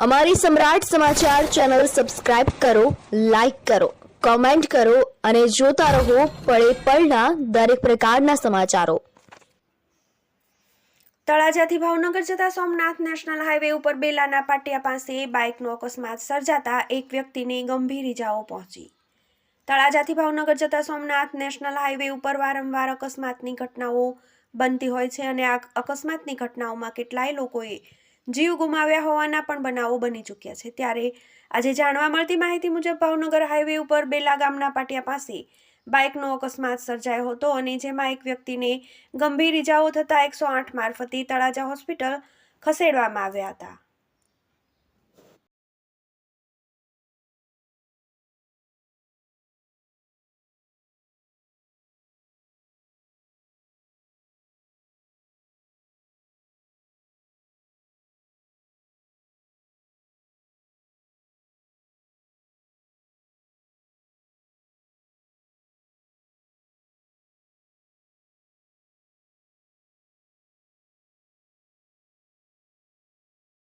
અમારી સમ્રાટ સમાચાર ચેનલ સબસ્ક્રાઇબ કરો, લાઇક કરો, કોમેન્ટ કરો અને જોતા રહો પળે પળના દરેક પ્રકારના સમાચારો। તળાજાથી ભાવનગર જતા સોમનાથ નેશનલ હાઈવે ઉપર બેલાના પાટિયા પાસે બાઇકનો અકસ્માત સર્જાતા એક વ્યક્તિને ગંભીર ઇજાઓ પહોંચી। તળાજાથી ભાવનગર જતા સોમનાથ નેશનલ હાઈવે ઉપર વારંવાર અકસ્માતની ઘટનાઓ બનતી હોય છે અને આ અકસ્માતની ઘટનાઓમાં કેટલાય લોકોએ જીવ ગુમાવ્યા હોવાના પણ બનાવો બની ચૂક્યા છે। ત્યારે આજે જાણવા મળતી માહિતી મુજબ ભાવનગર હાઈવે ઉપર બેલા ગામના પાટિયા પાસે બાઇકનો અકસ્માત સર્જાયો હતો અને જેમાં એક વ્યક્તિને ગંભીર ઇજાઓ થતા 108 મારફતે તળાજા હોસ્પિટલ ખસેડવામાં આવ્યા હતા।